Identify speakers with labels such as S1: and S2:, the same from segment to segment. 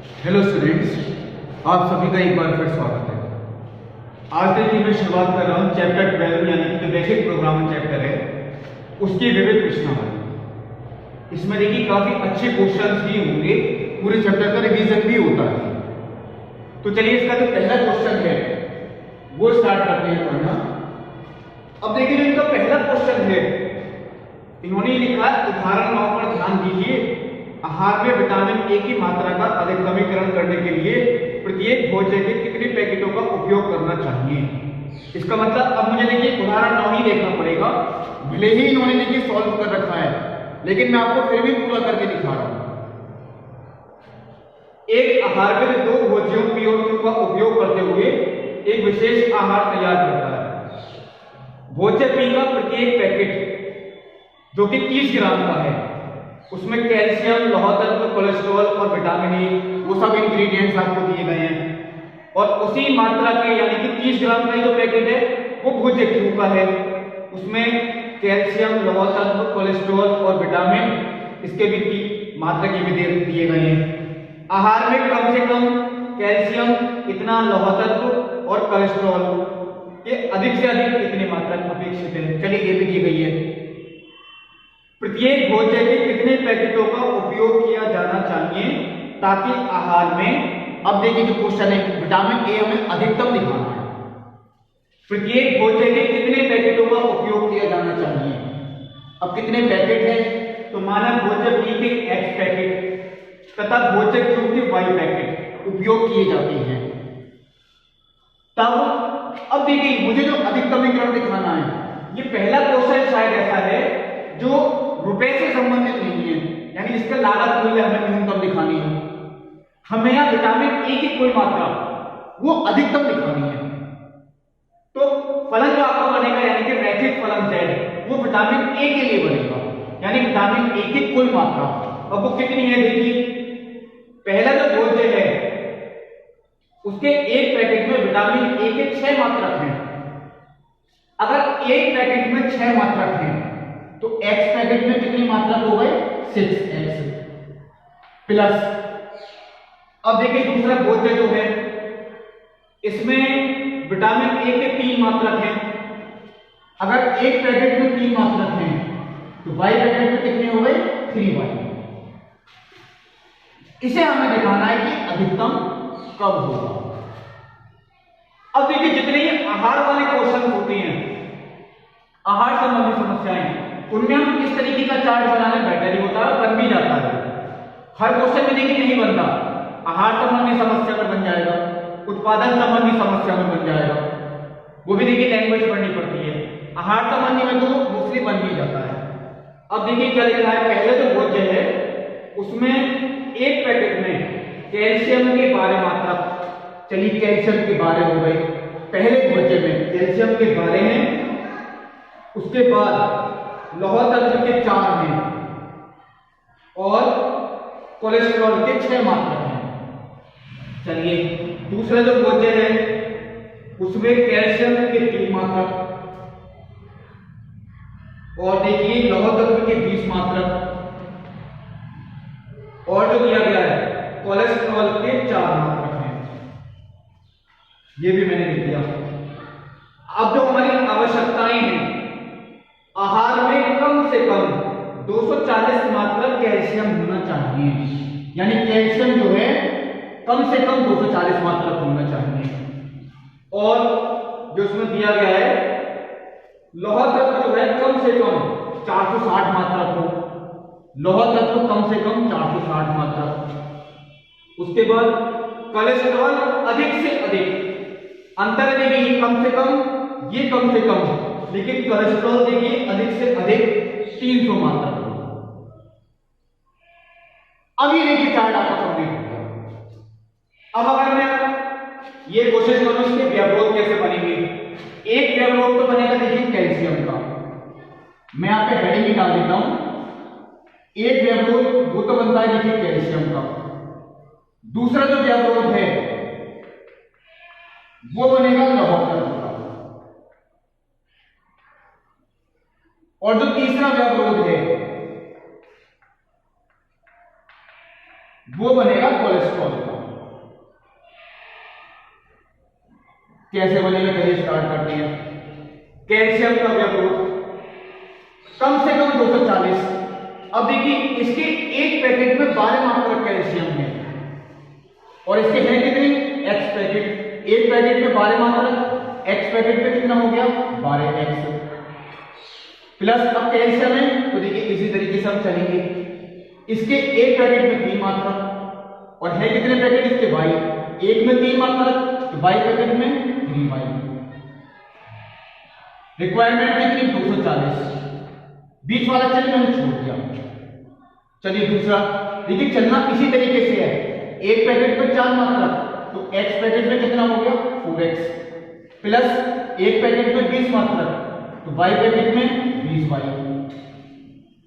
S1: Hello students, आप सभी का एक बार फिर स्वागत है। आज देखिए मैं शुरुआत कर रहा हूँ चैप्टर 12 यानी कि बेसिक प्रोग्रामिंग चैप्टर है, उसकी विविध प्रश्नावली। इसमें देखिए काफी अच्छे क्वेश्चंस भी होंगे, पूरे चैप्टर का रिवीजन भी होता है। तो चलिए इसका जो पहला क्वेश्चन है वो स्टार्ट करते हैं पढ़ना। अब देखिए जो इनका पहला क्वेश्चन है, इन्होंने लिखा उदाहरण 9 पर ध्यान दीजिए। आहार में विटामिन ए की मात्रा का अधिकतमीकरण करने के लिए प्रत्येक भोजन के कितने पैकेटों का उपयोग करना चाहिए। इसका मतलब अब मुझे देखिए उदाहरण 9 ही देखना पड़ेगा। भले ही इन्होंने देखिए सॉल्व कर रखा है, लेकिन मैं आपको फिर भी पूरा करके दिखा रहा हूं। एक आहार में 2 भोज्यों पी और क्यू का उपयोग करते हुए एक विशेष आहार तैयार करता है। भोज्य पी का प्रत्येक पैकेट जो कि 30 ग्राम का है, उसमें कैल्शियम, लौह तत्व, कोलेस्ट्रॉल और विटामिन ए वो सब इंग्रेडिएंट्स आपको दिए गए हैं। और उसी मात्रा के यानी कि 30 ग्राम का जो पैकेट है वो भोज्य क्यू का है, उसमें कैल्शियम, लौह तत्व, कोलेस्ट्रॉल और विटामिन इसके भी मात्रा के भी दिए गए हैं। आहार में कम से कम कैल्शियम इतना, लौह तत्व और कोलेस्ट्रॉल ये अधिक से अधिक इतनी मात्रा अपेक्षित है। चलिए ये भी दी गई है। प्रत्येक भोज्य के कितने पैकेटों का उपयोग किया जाना चाहिए ताकि आहार में, अब देखिए जो क्वेश्चन है विटामिन ए हमें अधिकतम दिखाना है। प्रत्येक भोज्य के कितने पैकेटों का उपयोग किया जाना चाहिए। अब कितने पैकेट हैं, तो मानव भोज्य बी के X पैकेट तथा भोज्य क्यू के Y पैकेट उपयोग किए जाते हैं। तब अब देखिए मुझे जो अधिकतमीकरण दिखाना है, ये पहला क्वेश्चन शायद ऐसा है जो रुपए से संबंधित नहीं है, यानी जिसका लागत मूल्य हमें न्यूनतम दिखानी है। हमें यहां विटामिन ए की कोई मात्रा वो अधिकतम दिखानी है। तो फलन जो आपका बनेगा यानी कि रैखिक फलन Z वो विटामिन ए के लिए बनेगा, यानी विटामिन ए की कोई मात्रा। अब वो कितनी है देखिए, पहला जो भोज्य है उसके एक पैकेट में विटामिन ए के 6 मात्रक हैं। अगर एक पैकेट में 6 मात्रक हैं तो X पैकेट में कितनी मात्रा हो गए, 6X प्लस। अब देखिए दूसरा भोज्य जो है इसमें विटामिन ए के 3 मात्रक हैं। अगर एक पैकेट में 3 मात्रक हैं तो Y पैकेट में कितने हो गए, 3Y। इसे हमें दिखाना है कि अधिकतम कब होगा। अब देखिए जितने ये आहार वाले क्वेश्चन होते हैं, आहार संबंधी समस्याएं, उनमें हम इस तरीके का चार्ट बनाना बेहतर ही होता है, बन भी जाता है। हर क्वेश्चन में देखिए नहीं बनता, आहार संबंधी समस्या में बन जाएगा, उत्पादन संबंधी समस्या में बन जाएगा, वो भी देखिए लैंग्वेज पढ़नी पड़ती है। आहार संबंधी में तो मोस्टली बन ही जाता है। अब देखिए क्या लिखा है, पहले जो भोज्य है उसमें एक पैकेट में कैल्शियम के 12 मात्रा, चलिए कैल्शियम के 12 हो गए, पहले भोज्य में कैल्शियम के 12 हैं। उसके बाद लौह तत्व के 4 हैं और कोलेस्ट्रॉल के 6 मात्रक हैं। चलिए दूसरा जो भोज्य है उसमें कैल्शियम के 3 मात्रक और देखिए लौह तत्व के 20 मात्रक और जो दिया गया है कोलेस्ट्रॉल के 4 मात्रक हैं। ये भी मैंने लिख दिया। अब जो हमारी आवश्यकताएं हैं, आहार में कम से कम 240 मात्रा कैल्शियम होना चाहिए, यानी कैल्शियम जो है कम से कम 240 मात्रा होना चाहिए। और जो इसमें दिया गया है लौह तत्व जो है कम से कम 460 मात्रा हो, लौह तत्व कम से कम 460 मात्रा। उसके बाद कोलेस्ट्रॉल अधिक से अधिक, अंतर देखिए कम से कम, ये कम से कम, लेकिन कोलेस्ट्रॉल देखिए अधिक से अधिक 300 मात्रा। अब ये देखिए चार्ट आपका कंप्लीट हो गया। अब अगर मैं ये कोशिश करूं इसके व्यवरोध कैसे बनेंगे, एक व्यवरोध तो बनेगा देखिए कैल्शियम का, मैं यहां पे हेडिंग ही डाल देता हूं। एक व्यवरोध वो तो बनता है देखिए कैल्शियम का। दूसरा जो व्यवरोध है वो बनेगा लौह तत्व का, और जो तीसरा व्यवरोध है वो बनेगा कोलेस्ट्रॉल का। कैसे बनेगा, चलिए स्टार्ट करते हैं। कैल्शियम का व्यवरोध कम से कम 240। अब देखिए इसके एक पैकेट में 12 मात्रक कैल्शियम है और इसके हैं कितने, एक्स पैकेट। एक पैकेट में 12 मात्रक, एक्स पैकेट में कितना हो गया, 12x प्लस। अब कैल्शियम है तो देखिए इसी तरीके से हम चलेंगे। इसके एक पैकेट में 3 मात्रक और है कितने पैकेट इसके, y। एक में 3 मात्रक तो y पैकेट में 3y। रिक्वायरमेंट कितनी, 240। बीच वाला चल मैंने छोड़ दिया। चलिए दूसरा देखिए, चलना इसी तरीके से है। एक पैकेट में 4 मात्रक तो x पैकेट में कितना हो गया, 4x प्लस एक पैकेट में 20 मात्रक तो y पैकेट में 20y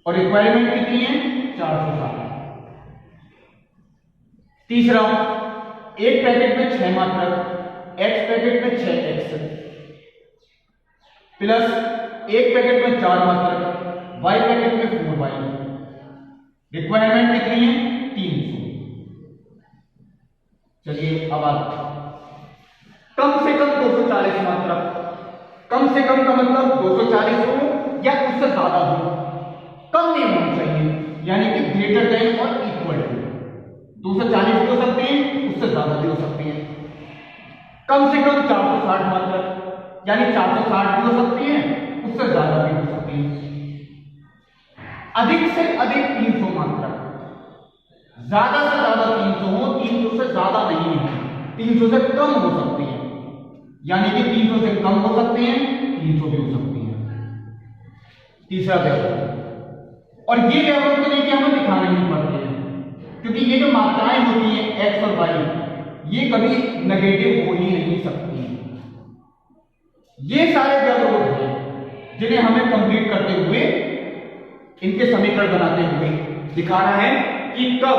S1: और रिक्वायरमेंट कितनी है, 460। तीसरा एक पैकेट में 6 मात्रक, x पैकेट में 6x प्लस एक पैकेट में 4 मात्रक, y पैकेट में 4y। रिक्वायरमेंट कितनी है, 300। चलिए अब आप कम से कम 240 मात्रक, कम से कम का मतलब 240 हो या उससे ज्यादा हो, कम नहीं होना चाहिए, यानी कि ग्रेटर देन और इक्वल टू। 240 भी हो सकते हैं, उससे ज्यादा भी हो सकते हैं। कम से कम 460 मात्रक, यानी 460 भी हो सकती है, उससे ज्यादा भी हो सकती है। अधिक से अधिक 300 मात्रक, ज्यादा से ज्यादा 300 हो, 300 से ज्यादा नहीं है, 300 से कम हो सकती है, यानी कि 300 से कम हो सकती हैं, 300 भी हो सकती हैं। तीसरा व्यवरोध, और ये व्यवरोध तो देखिए हमें दिखाने नहीं पड़ते हैं, क्योंकि ये जो मात्राएं होती हैं x और y, ये कभी नेगेटिव हो ही नहीं सकती हैं। ये सारे व्यवरोध हैं जिन्हें हमें कंप्लीट करते हुए, इनके समीकरण बनाते हुए दिखाना है कि कब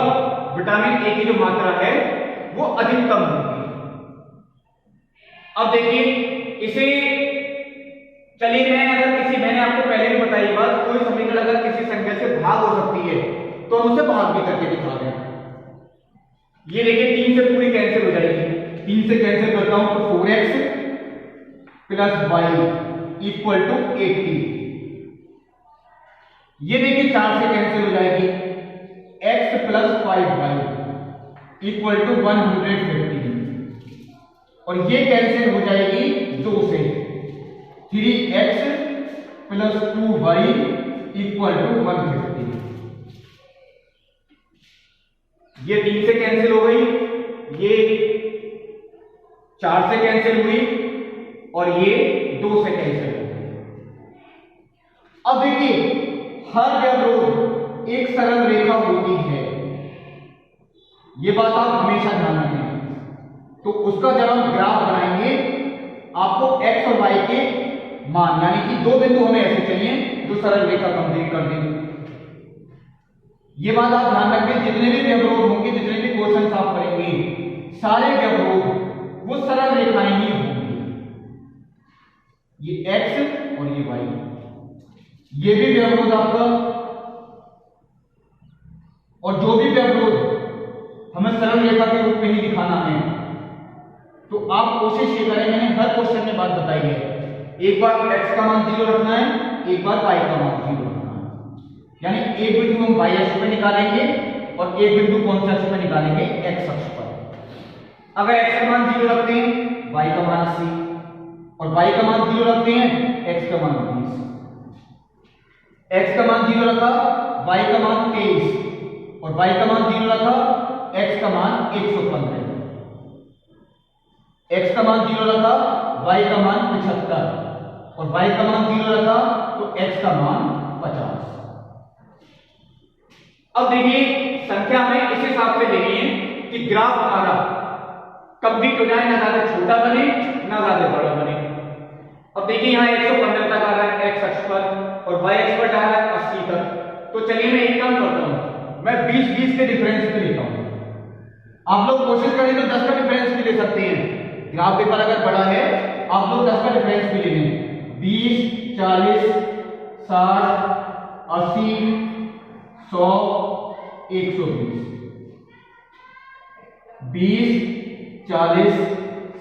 S1: विटामिन ए की जो मात्रा है वो अधिकतम होगी। अब देखिए इसे, चलिए मैंने आपको पहले भी बताई बात, कोई समीकरण अगर किसी संख्या से भाग हो सकती है तो हम उसे भाग भी करके दिखा दें। ये देखिए 3 से पूरी कैंसिल हो जाएगी, 3 से कैंसिल करता हूं तो 4x plus y equal to 80। ये देखिए 4 से कैंसिल हो जाएगी, x plus 5y equal to 150 और ये कैंसिल हो जाएगी 2 से, 3x plus 2y equal to 150। ये 3 से कैंसिल हो गई, ये 4 से कैंसिल हुई और ये 2 से कैंसिल हो गई। अब देखिए हर व्यवरोध एक सरल रेखा होती है, ये बात आप हमेशा ध्यान रखें। तो उसका जब हम ग्राफ बनाएंगे, आपको x और y के मान, यानी कि 2 बिंदु हमें ऐसे चाहिए जो सरल रेखा कंप्लीट कर दें। ये बात आप ध्यान रखें, जितने भी व्यवरोध होंगे, जितने भी क्वेश्चन आप करेंगे, सारे व्यवरोध वो सरल रेखाएं ही होंगी। ये x और ये y, ये भी व्यवरोध आपका, और जो भी व्यवरोध हमें सरल रेखा के रूप में ही दिखाना है, तो आप कोशिश ये करें, मैंने हर क्वेश्चन में बात बताई है, एक बार x का मान 0 रखना है, एक बार y का मान 0 रखना है। यानी एक बिंदु हम y अक्ष पर निकालेंगे और एक बिंदु कौन से अक्ष पर निकालेंगे, x अक्ष पर। अगर x का मान 0 रखते हैं, y का मान 80 और y का मान 0 रखते हैं, x का मान 20। x का मान 0 रखा, y का मान 23 और y का मान 0 रखा, x का मान 115। x का मान 0 रखा, y का मान 75 और y का मान 0 रखा तो x का मान 50। अब देखिए संख्या हमें इस हिसाब से लेनी है कि ग्राफ हमारा कंप्लीट हो जाए, ना ज्यादा छोटा बने ना ज्यादा बड़ा बने। अब देखिए यहाँ 115 तक आ रहा है x अक्ष पर और y अक्ष पर आ रहा है 80 तक। तो चलिए मैं एक काम करता हूं, मैं 20-20 के डिफरेंस पे लेता हूं। आप लोग कोशिश करें तो 10 का डिफरेंस भी ले सकते हैं, ग्राफ पेपर अगर बड़ा है आप लोग 10 का डिफरेंस भी ले लें। 20, 40, 60, 80, 100, 120। 20, 40,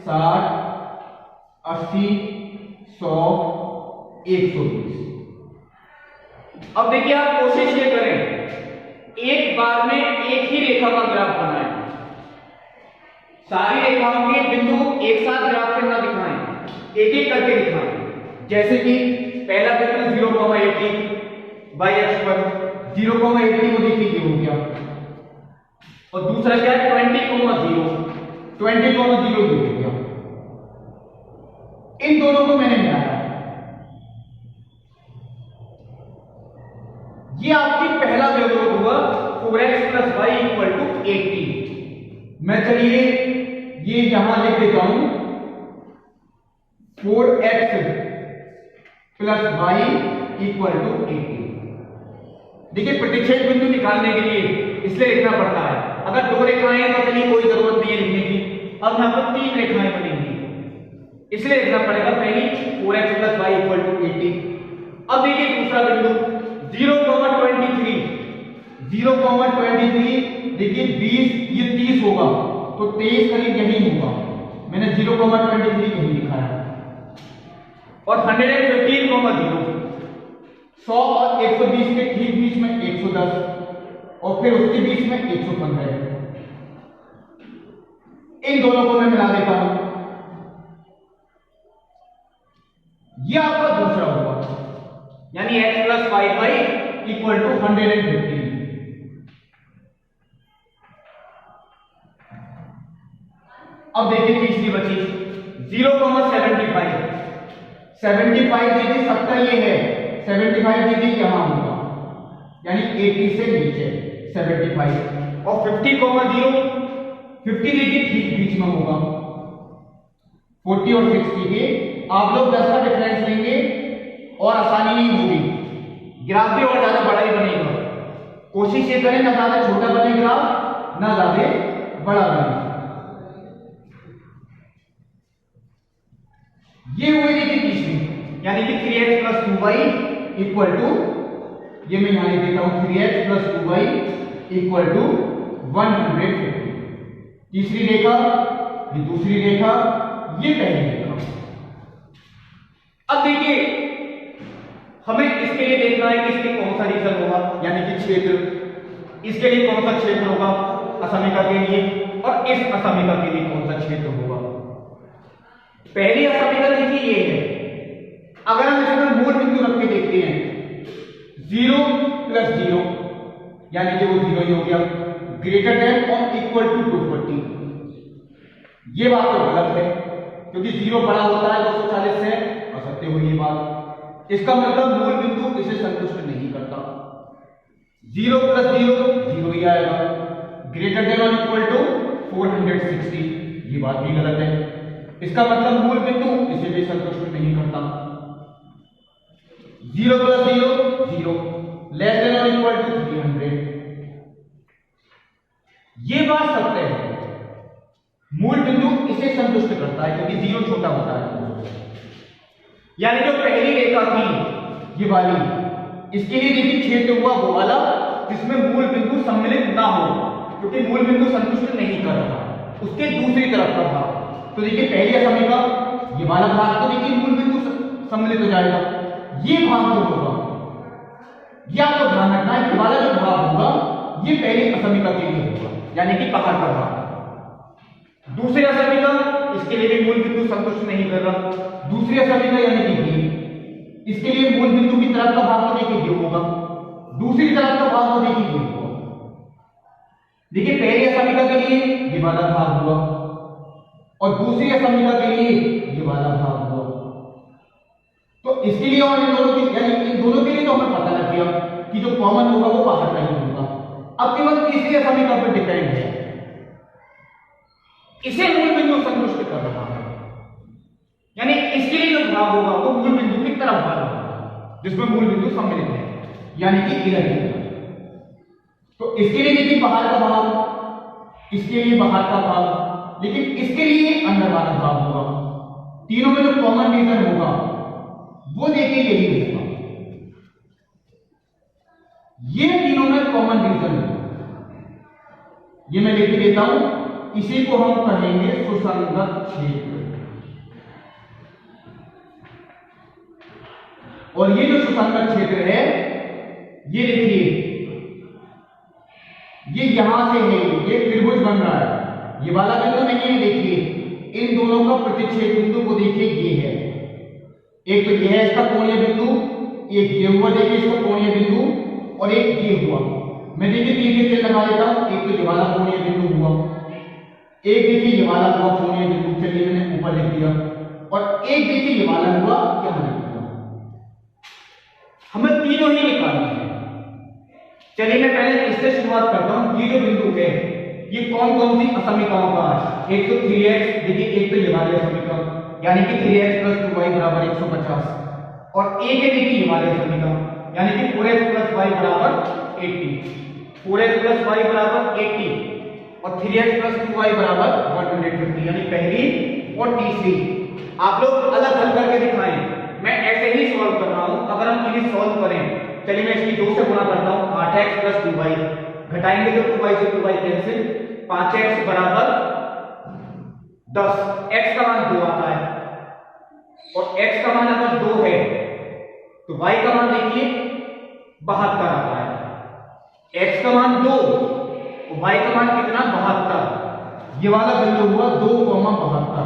S1: 60, 80, 100, 120। अब देखिए आप कोशिश ये करें एक बार में एक ही रेखा का ग्राफ बनाएं, सारी रेखाओं के बिंदु एक साथ ग्राफ पे ना दिखाएं, एक एक करके दिखाएं। जैसे कि पहला बिंदु 0,80 बाई एक्स पर 0,80 को देखिए ये हो गया, और दूसरा क्या है 20,0 हो गया। इन दोनों को मैंने मिलाया, ये आपकी पहला बिंदु हुआ 4x + y = 80। मैं चलिए ये यहां लिख देता हूं 4x + y = 80। देखिए प्रतिच्छेद बिंदु निकालने के लिए इसलिए लिखना पड़ता है। अगर दो रेखाएं हैं तो चलिए कोई जरूरत नहीं है लिखने की। अब यहां पर तीन रेखाएं बनेंगी, इसलिए लिखना पड़ेगा पहली 4x + y = 80। अब देखिए दूसरा बिंदु 0,23, देखिए 20 ये 30 होगा तो 23 करीब यही होगा, मैंने 0,23 यही लिखा है। और 115,0 100 और 120 के ठीक बीच में 110 और फिर उसके बीच में 115। इन दोनों को मैं मिला देता हूं, यह आपका दूसरा होगा, यानी x + y = 115। अब देखिए तीसरी बची 0,75। 75 देखिए 70 ये है, 75 देखिए यहां होगा, यानी 80 से नीचे 75। और 50,0 50 देखिए ठीक बीच में होगा। 40 और 60 के आप लोग 10 का डिफरेंस लेंगे और आसानी नहीं होगी, ग्राफ भी और ज्यादा बड़ा ही बनेगा। कोशिश ये करें ना ज्यादा छोटा बने ग्राफ, ना ज्यादा बड़ा बने। ये हुई देखिए तीसरी, यानी कि 3x + 2y = ये मैं यहां लिख देता हूं 3x + 2y = 150। तीसरी रेखा, ये दूसरी रेखा, ये पहली रेखा। अब देखिए हमें इसके लिए देखना है कि इसके कौन सा रीजन होगा, यानी कि क्षेत्र, इसके लिए कौन सा क्षेत्र होगा असमिका के लिए, और इस असमिका के लिए कौन सा क्षेत्र होगा। पहली असमिका देखिए ये है, अगर हम इसमें मूल बिंदु रख के देखते हैं 0 + 0, यानी कि वो 0 ही हो गया, ग्रेटर देन और इक्वल टू 240। ये बात तो गलत है, क्योंकि 0 बड़ा होता है 240 से, असत्य हुई ये बात। इसका मतलब मूल बिंदु इसे संतुष्ट नहीं करता। 0 + 0 0 ही आएगा, ग्रेटर देन और इक्वल टू 460, ये बात भी गलत है। इसका मतलब मूल बिंदु इसे भी संतुष्ट नहीं करता। 0 + 0 0, लेस देन और इक्वल टू 300, ये बात सत्य है, मूल बिंदु इसे संतुष्ट करता है क्योंकि 0 छोटा होता है। यानी जो पहली रेखा थी ये वाली, इसके लिए देखिए क्षेत्र हुआ वो वाला जिसमें मूल बिंदु सम्मिलित ना हो, क्योंकि मूल बिंदु संतुष्ट नहीं कर रहा, उसके दूसरी तरफ का भाग। तो देखिए पहली असमिका ये वाला भाग तो देखिए मूल बिंदु सम्मिलित हो जाएगा, ये भाग जो होगा ये आपको ध्यान रखना है, ये वाला जो भाग होगा ये पहली असमिका के लिए होगा, यानी कि बाहर का भाग। दूसरी असमिका, इसके लिए भी मूल बिंदु संतुष्ट नहीं कर रहा। दूसरी असमिका यानी कि ये, इसके लिए मूल बिंदु की तरफ का भाग तो देखिए ये होगा, दूसरी तरफ का भाग तो देखिए ये होगा। देखिए पहली असमिका के लिए ये वाला भाग हुआ और दूसरी असमिका के लिए ये वाला भाग हुआ। तो इसके लिए और इन दोनों के, यानी इन दोनों के लिए तो हमें पता लग गया कि जो कॉमन होगा वो बाहर का ही होगा। अब केवल तीसरी असमिका पर डिपेंड है, इसे मूल बिंदु संतुष्ट कर रहा है, यानी इसके लिए जो भाग होगा वो मूल बिंदु की तरफ वाला होगा जिसमें मूल बिंदु सम्मिलित है, यानी कि इधर। तो इसके लिए देखिए बाहर का भाग, इसके लिए बाहर का भाग, लेकिन इसके लिए अंदर वाला भाग होगा। तीनों में जो कॉमन रीजन होगा वो देखिए यही होगा, ये तीनों में कॉमन रीजन होगा। ये मैं लिख देता हूं, इसी को हम कहेंगे सुसंगत क्षेत्र।
S2: और ये जो सुसंगत क्षेत्र है ये देखिए ये यहां से है, ये त्रिभुज बन रहा है, ये वाला बिंदु नहीं है। देखिए इन दोनों का प्रतिच्छेद बिंदु को देखिए ये है, एक तो ये है इसका कोणीय बिंदु, एक ये हुआ देखिए इसका कोणीय बिंदु, और एक ये हुआ। मैं देखिए तीर के चिन्ह लगा देता हूं, एक तो ये वाला कोणीय बिंदु हुआ, एक देखिए ये वाला हुआ कोणीय बिंदु, चलिए मैंने ऊपर लिख दिया, और एक देखिए ये वाला हुआ यहां लिख दिया।
S1: हमें तीनों ही निकालने हैं। चलिए मैं पहले इससे शुरुआत करता हूं। ये जो बिंदु है ये कौन कौन सी असमीकरणों का है? एक तो 3x, देखिए एक तो ये वाले समीकरण यानी कि 3x + 2y = 150, और एक है देखिए ये वाले समीकरण यानी कि 4x + y = 80, 4x + y = 80 और 3x + 2y = 150, यानी पहली और तीसरी। आप लोग अलग हल करके दिखाएं, मैं ऐसे ही सॉल्व कर रहा हूं। अगर हम इन्हें सॉल्व करें, चलिए मैं इसकी 2 से गुणा करता हूं, 8x + 2y, घटाएंगे तो 2y से 2y कैंसिल, 5x = 10, x का मान 2 आता है, और x का मान अगर 2 है तो y का मान देखिए 72 आता है। x का मान 2 और y का मान कितना? 72।
S2: ये वाला बिंदु हुआ 2,72।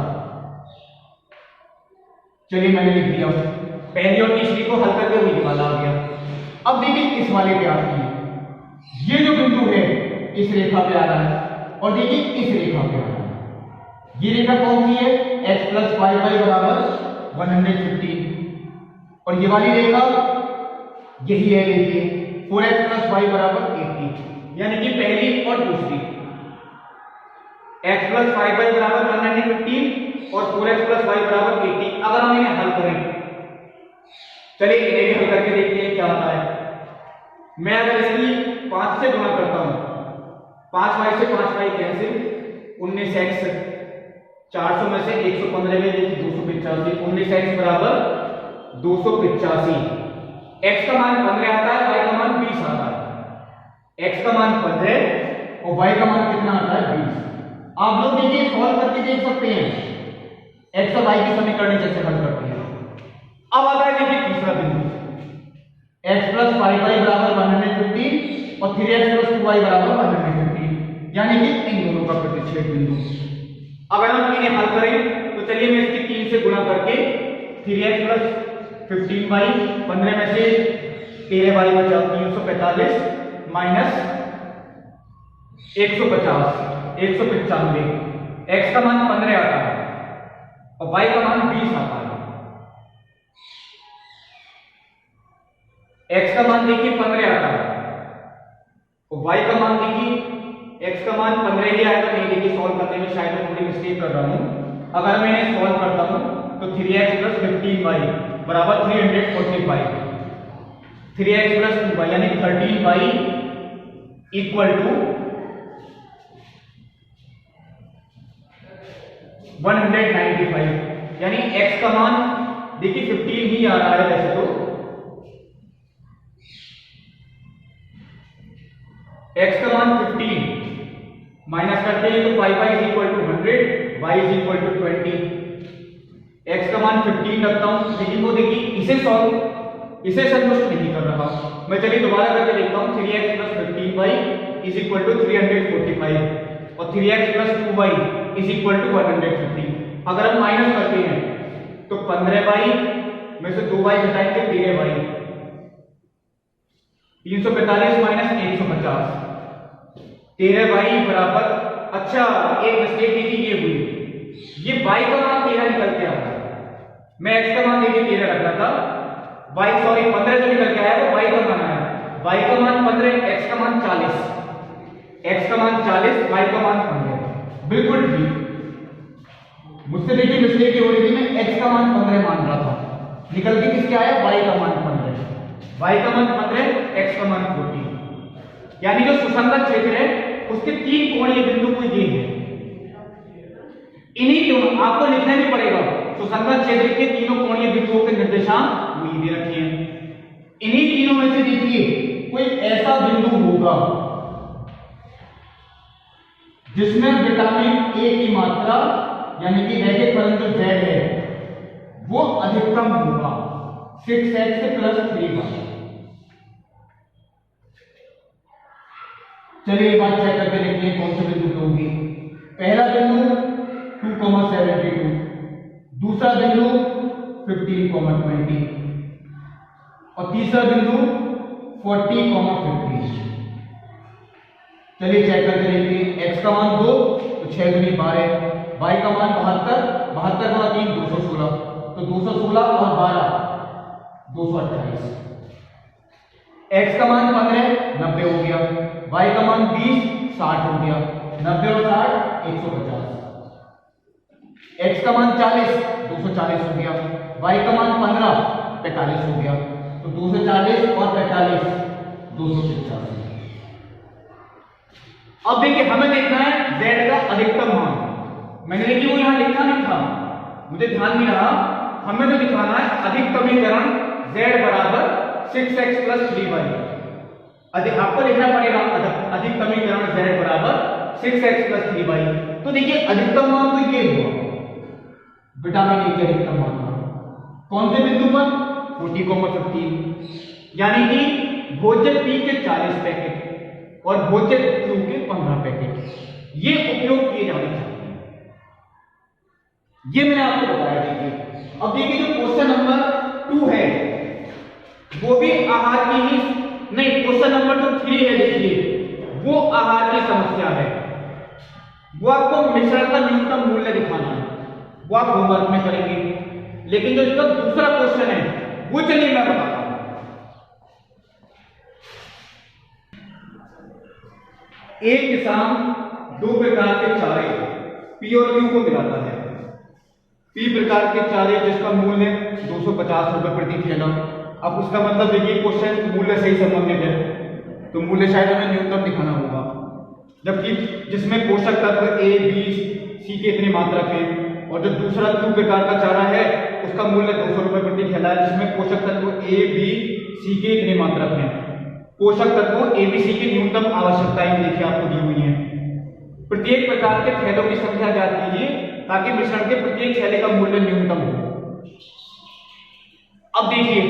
S2: चलिए मैंने लिख दिया,
S1: पहली और तीसरी को हल करके वही वाला आ गया।
S2: अब देखिए इस वाले पे आती है, ये जो बिंदु है इस रेखा पे आ रहा है, और देखिए इस रेखा पे आ रहा है। ये रेखा कौन सी है? x + 5y = 115, और ये वाली रेखा यही है, देखिए 4x + y = 80,
S1: यानी कि पहली और दूसरी, x + 5y = 115 और 4x + y = 80। अगर हम इन्हें हल करें, चलिए इन्हें भी हल करके देखते हैं क्या होता है। मैं अगर इसकी 5 से गुणा करता हूं, 5y से 5y कैंसिल, 19x 400 में से 115 में 285, 19x = 285। x का मान 15 आता है, y का मान 20 आता है। x का मान 15
S2: और y का मान कितना आता है? 20। आप लोग देखिए सॉल्व करके देख सकते हैं, x और y की समीकरण कैसे हल करते हैं।
S1: अब आता है देखिए तीसरा बिंदु,
S2: x + 5y = 115 और 3x + 2y = 115, यानी कि इन दोनों का प्रतिच्छेद बिंदु।
S1: अगर हम इन्हें हल करें तो चलिए मैं इसकी 3 से गुणा करके 3x + 15y, 15 में से 13y बचा 345 माइनस 150, 195। x का मान 15 आता है और y का मान 20 आता है। x का मान देखिए 15 आता है और y का मान देखिए, x का मान 15 ही आएगा। नहीं देखिए सॉल्व करने में शायद मैं थोड़ी मिस्टेक कर रहा हूं। अगर मैं इन्हें सॉल्व करता हूं तो 3x + 15y = 345, 3x + 2y यानी 13y = 195, यानी x का मान देखिए 15 ही आ रहा है वैसे तो। x का मान 15 माइनस करते हैं तो 5y = 100, y = 20। x का मान 15 रखता हूं, लेकिन वो देखिए इसे संतुष्ट नहीं कर रहा। मैं चलिए दोबारा करके देखता हूं, 3x + 15y = 345 और 3x + 2y = 150। अगर हम माइनस करते हैं तो 15y में से 2y घटाएंगे 13y, 345 माइनस 150, 13y बराबर। अच्छा एक मिस्टेक देखिए ये हुई, ये y का मान 13 निकल के आता है, मैं x का मान देखिए 13 रख रहा था, y सॉरी 15 जो निकल के आया वो y का मान आया, y का मान 15, x का मान 40, x का मान 40, y का मान 15।
S2: बिल्कुल ठीक। मुझसे देखिए मिस्टेक हो रही थी, मैं x का मान 15 मान रहा था, निकल के किसके आया? y का मान 15,
S1: y का मान 15, x का मान 40, यानी जो सुसंगत क्षेत्र है उसके 3 कोणीय बिंदु को ये है। इन्हीं दोनों आपको लिखना भी पड़ेगा, सुसंगत क्षेत्र के तीनों कोणीय बिंदुओं के निर्देशांक वही दे रखे हैं।
S2: इन्हीं तीनों में से देखिए कोई ऐसा बिंदु होगा जिसमें विटामिन ए की मात्रा यानी कि रैखिक फलन जो Z है वो अधिकतम होगा। 6x plus 3y। चलिए एक बात चेक करके देखते हैं कौन से बिंदु पे होगी। पहला बिंदु 2,72, दूसरा बिंदु 15,20 और तीसरा बिंदु 40,50। चलिए चेक करके देखते हैं। x का मान 2 तो 6 दूनी 12, y का मान 72, 72 गुणा 3 216, तो 216 और 12 228। x का मान 15 90 हो गया, y का मान 20 60 हो गया, 90 और 60 150। x का मान 40 240 हो गया, y का मान 15 45 हो गया, तो 240 और 45 250।
S1: अब देखिए हमें देखना है z का अधिकतम मान। मैंने देखिए वो यहां लिखा नहीं था, मुझे ध्यान नहीं रहा। हमें तो दिखाना है अधिकतमीकरण z बराबर 6x प्लस 3y। आपको लिखना पड़ेगा अधिकतमीकरण z बराबर 6x प्लस 3y। तो देखिए अधिकतम मान तो ये हुआ, विटामिन ए के अधिकतम मान कौन से बिंदु पर 40,15, यानी कि भोज्य P के 40 पैकेट और भोज्य Q के 15 पैकेट ये उपयोग किए जाने चाहिए। ये मैंने आपको बताया। देखिए अब देखिए जो क्वेश्चन नंबर 2 है वो भी आहार की ही नहीं, क्वेश्चन नंबर जो 3 है देखिए वो आहार की समस्या है। वो आपको मिश्रण का न्यूनतम मूल्य दिखाना है, वो आप होमवर्क में करेंगे। लेकिन जो इसका दूसरा क्वेश्चन है वो चलिए मैं बताता हूं। एक किसान 2 प्रकार के चारे P और Q को मिलाता है। P प्रकार के चारे जिसका मूल्य 250 रुपए प्रति थैला। अब उसका मतलब देखिए क्वेश्चन मूल्य से ही संबंधित है, तो मूल्य शायद हमें न्यूनतम दिखाना होगा। जबकि जिसमें पोषक तत्व A, B, C के इतने मात्रक हैं, और जो दूसरा Q प्रकार का चारा है उसका मूल्य 200 रुपए प्रति थैला है, जिसमें पोषक तत्व A, B, C के इतने मात्रक हैं। पोषक तत्वों ABC की न्यूनतम आवश्यकताएं देखिए आपको दी हुई हैं। प्रत्येक प्रकार के थैलों की संख्या ज्ञात कीजिए ताकि मिश्रण के प्रत्येक थैले का मूल्य न्यूनतम हो। अब देखिए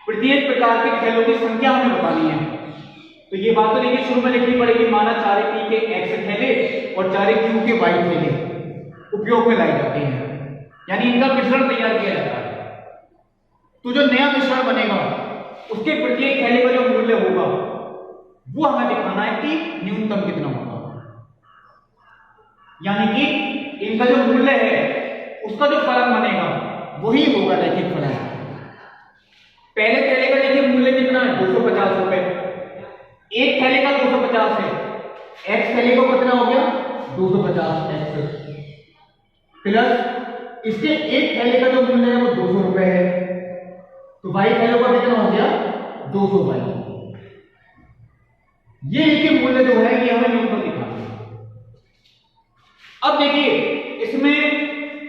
S1: प्रत्येक प्रकार के थैलों की संख्या हमें बतानी है, तो ये बात तो देखिए शुरू में लिखनी पड़ेगी। माना चारे P के X थैले और चारे Q के Y थैले उपयोग में लाए जाते हैं, यानी इनका मिश्रण तैयार किया जाता है। तो जो नया मिश्रण बनेगा उसके प्रत्येक थैले का जो मूल्य होगा वो हमें दिखाना है कि न्यूनतम कितना होगा, यानी कि इनका जो मूल्य है उसका जो फलन बनेगा वही होगा रैखिक फलन। पहले थैले का देखिए मूल्य कितना है 250 रुपए, एक थैले का 250 है, x थैले का कितना हो गया 250x प्लस इसके एक थैले का जो मूल्य है वो 200 रुपए है, तो y थैलों का कितना हो गया 200y। ये इनके मूल्य जो है ये हमें न्यूनतम दिखाना है। अब देखिए इसमें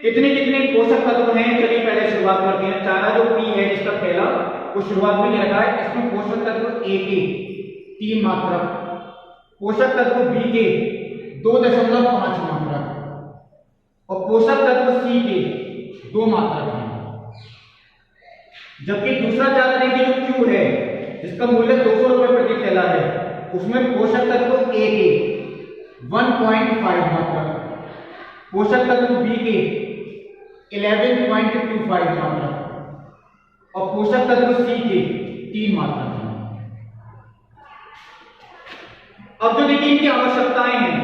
S1: कितने कितने पोषक तत्व हैं, चलिए पहले शुरुआत करते हैं। चारा जो P है जिसका थैला वो शुरुआत में रखा है, इसमें पोषक तत्व A के 3 मात्रक, पोषक तत्व B के 2.5 मात्रक और पोषक तत्व C के 2 मात्रक हैं। जबकि दूसरा चारा देखिए जो Q है जिसका मूल्य 200 रुपए प्रति थैला है, उसमें पोषक तत्व A के 1.5 मात्रक, पोषक तत्व B के 11.25 मात्रक और पोषक तत्व C के 3 मात्रक हैं। अब जो देखिए इनकी आवश्यकताएं हैं,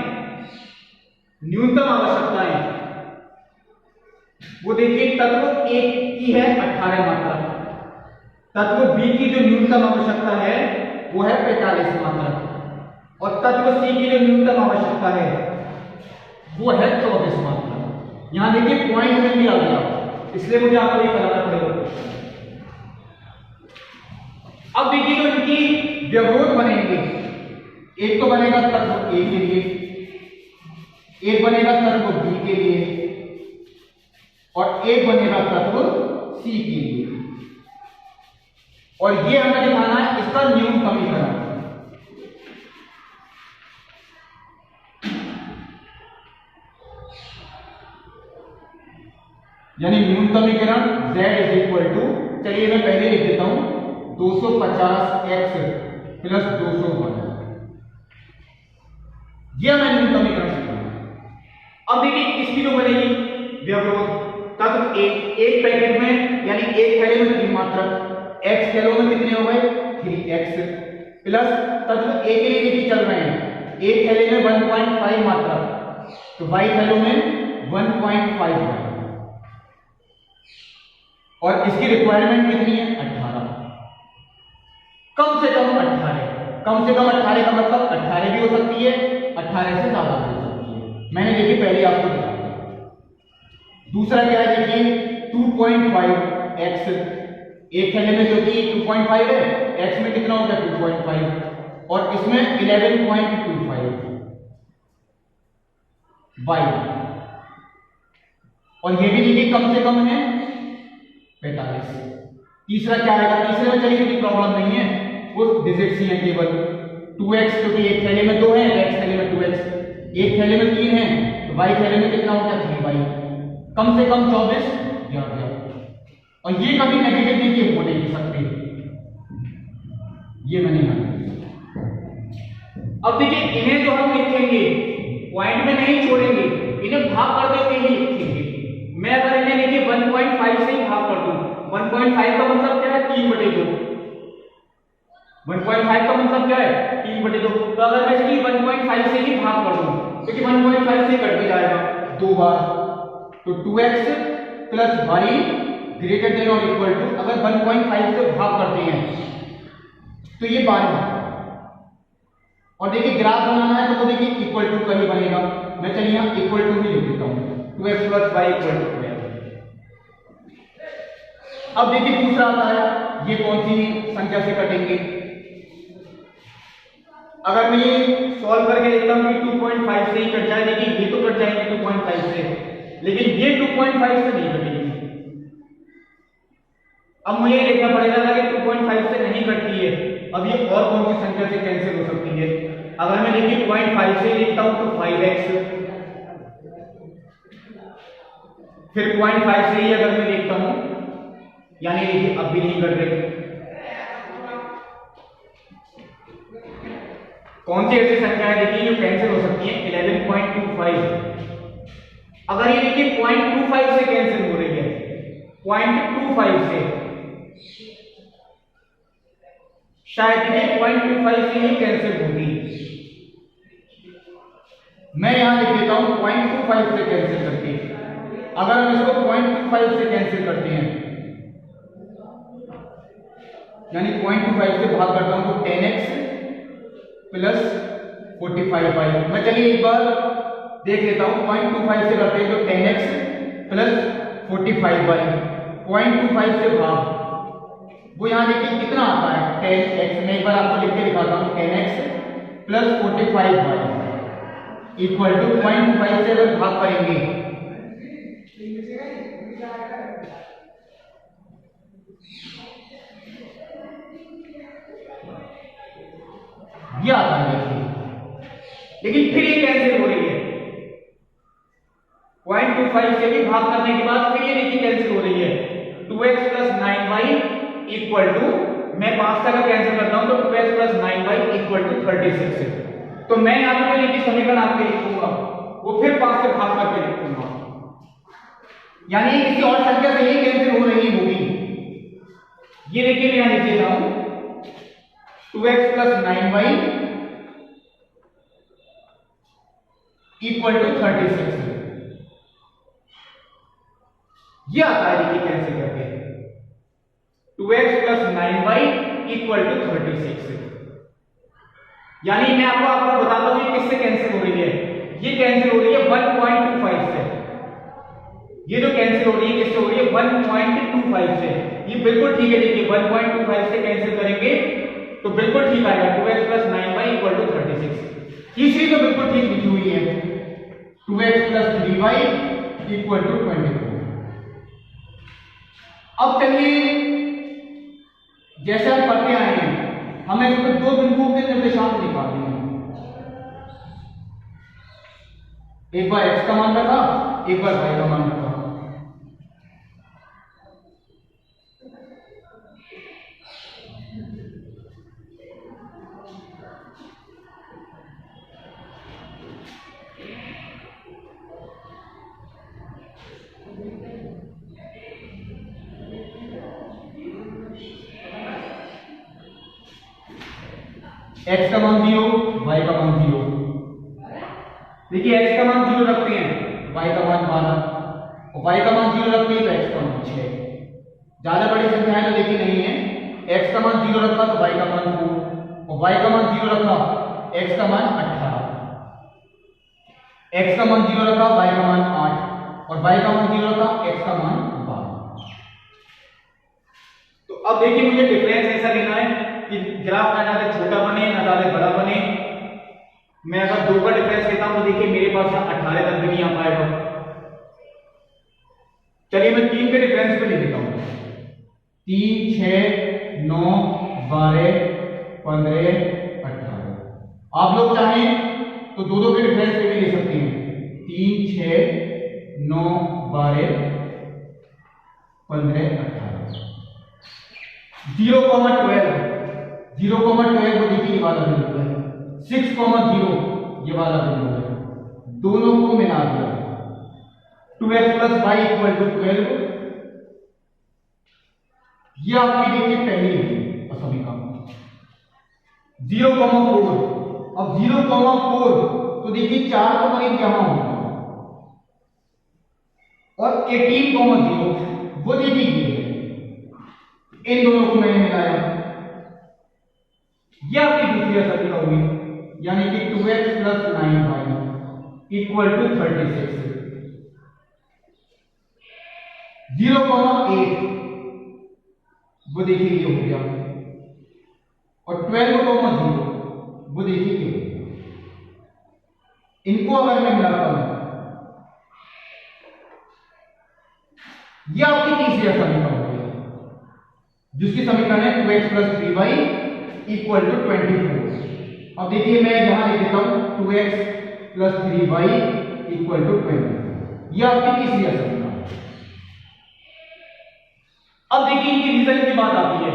S1: न्यूनतम आवश्यकताएं, वो देखिए तत्व A की है 18 मात्रक, तत्व B की जो न्यूनतम आवश्यकता है वो है 45 मात्रक और तत्व C की जो न्यूनतम आवश्यकता है वो है 24 मात्रक। यहां देखिए पॉइंट में भी आ गया, इसलिए मुझे आपको ये कराना पड़ेगा। अब देखिए जो इनकी व्यवरोध बनेंगे, एक तो बनेगा तत्व A के लिए, एक बनेगा तत्व B के लिए और एक बनेगा तत्व C के लिए, और ये हमें दिखाना है इसका न्यूनतमीकरण।
S2: यानी न्यूनतमीकरण z इज इक्वल टू, चलिए मैं पहले लिख देता हूं 250x प्लस 201, यह मैं न्यूनतमीकरण लिखा।
S1: अब देखिए इसकी जो बनेगी व्यवरोध तत्व एक पैकेट में यानी एक थैले में 3 मात्रक, x थैलों में कितने हो गए 3x, प्लस तत्व a के लिए लेके चल रहे हैं, एक थैले में 1.5 मात्रक, तो y थैलों में 1.5 है, और इसकी रिक्वायरमेंट कितनी है 18, कम से कम 18, कम से कम 18 का मतलब 18 भी हो सकती है, 18 से ज्यादा भी हो सकती है, मैंने देखिए पहले आपको बताया। दूसरा क्या है देखिए 2.5x, एक थैले में जो कि 2.5 है, x में कितना होगा 2.5, और इसमें 11.25 y, और ये भी देखिए कम से कम है 45। तीसरा क्या आएगा, तीसरे में चलिए कोई प्रॉब्लम नहीं है, वो डिजिट्स ही है केवल 2x, क्योंकि एक थैले में 2 है, x थैले में 2x, एक थैले में 3 है, तो y थैले में कितना होगा 3y, कम से कम 24 दिया गया, और ये कभी नेगेटिव देखिए हो नहीं सकते, ये मैंने यहाँ। अब देखिए इन्हें जो हम लिखेंगे पॉइंट में नहीं छोड़ेंगे, इन्हें भाग करते हुए ही लिखेंगे। मैं अगर इन्हें देखिए 1.5 से ही भाग कर दूं, 1.5 का मतलब क्या है 3/2, 1.5 का मतलब क्या है 3/2, तो अगर मैं इसकी 1.5 से ही भाग कर दूं, क्योंकि 1.5 से कट भी जाएगा 2 बार, तो 2x plus y greater than और इक्वल टू, अगर 1.5 से भाग करते हैं तो ये 12 है, और देखिए ग्राफ बनाना है तो देखिए इक्वल टू का ही बनेगा, मैं चलिए यहाँ इक्वल टू ही लिख देता हूँ, 2x plus y equal to. अब देखिए दूसरा आता है, ये कौन सी संख्या से कटेंगे, अगर मैं ये सॉल्व करके देखता हूँ कि 2.5 से ही कट जाए, देखिए ये तो कट जाएंगे 2.5 से, लेकिन ये 2.5 से नहीं कटेगी। अब मुझे देखना पड़ेगा ना कि 2.5 से नहीं कटती है, अब ये और कौन सी संख्या से कैंसिल हो सकती है। अगर मैं देखिए 0.5 से लिखता हूं तो 5x, फिर 0.5 से ही अगर मैं देखता हूं, यानी देखिए अब भी नहीं कट रही। कौन सी ऐसी संख्या है देखिए जो कैंसिल हो सकती है, 11.25। अगर ये देखिए 0.25 से कैंसिल हो रही है, 0.25 से, शायद ये 0.25 से ही कैंसिल होगी। मैं यहां लिख देता हूं 0.25 से कैंसिल करके, अगर हम इसको 0.25 से कैंसिल करते हैं, यानी 0.25 से भाग करता हूं तो 10x प्लस 45y, मैं चलिए एक बार देख लेता हूं, 0.25 से करते हैं तो 10x प्लस 45y, 0.25 से भाग, वो यहां देखिए कितना आता है 10x, मैं एक बार आपको लिख के दिखाता हूं, 10x plus 45y equal to 0.25 से अगर भाग करेंगे ये आता है देखिए, लेकिन फिर ये कैंसिल हो रही है, 0.25 से भी भाग करने के बाद फिर ये देखिए कैंसिल हो रही है, 2x plus 9y equal to, मैं 5 का कैंसिल करता हूं तो 2x plus 9y equal to 36। तो मैं यहां पे देखिए समीकरण आपके लिखूंगा, वो फिर 5 से भाग करके लिखूंगा, यानी किसी और संख्या से ये कैंसिल हो रही होगी। ये देखिए मैं यहां लिख देता हूं 2x plus 9y equal to 36, ये आता है देखिए कैंसिल करके 2x plus 9y equal to 36, यानी मैं आपको बताता हूं ये किससे कैंसिल हो रही है, ये कैंसिल हो रही है 1.25 से, ये जो कैंसिल हो रही है किससे हो रही है 1.25 से, ये बिल्कुल ठीक है, देखिए 1.25 से कैंसिल करेंगे तो बिल्कुल ठीक आएगा, 2x plus 9y equal to 36। तीसरी तो बिल्कुल ठीक लिखी हुई है, 2x plus 3y equal to 24। अब चलिए जैसे हम करते आए हैं, हमें इसमें दो बिंदुओं के निर्देशांक निकालने हैं, एक बार x का मान रखा, एक बार y का मान रखा।
S2: x का मान 0, y का मान 0।
S1: देखिए x का मान 0 रखते हैं,
S2: y का मान 12 और y का मान 0 रखते हैं तो x का मान 6। ज्यादा बड़ी संख्या है तो देखिए नहीं है, x का मान 0 रखा तो y का मान 4 और y का मान 0 रखा x का मान 18, x का मान 0 रखा y का मान 8 और y का मान 0 रखा x का मान 12।
S1: तो अब देखिए मुझे डिफरेंस ऐसा लेना है कि ग्राफ ना ज्यादा छोटा बने ना ज्यादा बड़ा बने। मैं अगर 2 का डिफरेंस लेता हूं तो देखिए मेरे पास 18 तक भी नहीं आ पाएगा। चलिए मैं 3 के डिफरेंस पे ले लेता हूं,
S2: 3, 6, 9, 12, 15, 18। आप लोग चाहें तो दो के डिफरेंस पे भी ले सकते हैं, 3, 6, 9, 12, 15, 18।
S1: 0,12
S2: 0,12 को देखिए ये वाला बिंदु है, 6,0 ये वाला बिंदु है, दोनों को मिला दिया 2x + y = 12। ये आपकी देखिए पहली समीकरण
S1: 0,4।
S2: अब 0,4 तो देखिए 4 का मान यहां होगा और 18,0 वो देखिए ये है, इन दोनों को मैंने मिलाया,
S1: ये आपकी दूसरी समीकरण होगी,
S2: यानी कि 2x + 9y = 36। 0,8 वो देखिए ये हो गया और 12,0 वो देखिए ये हो गया। इनको अगर मैं मिलाता हूं, ये आपकी तीसरी समीकरण हो गई, जिसकी समीकरण है 2x + 3y = 24। अब देखिए मैं यहां लिख देता हूं 2x + 3y = 20। ये आपकी तीसरी समीकरण।
S1: अब देखिए इनकी रिजल्ट की बात आती है।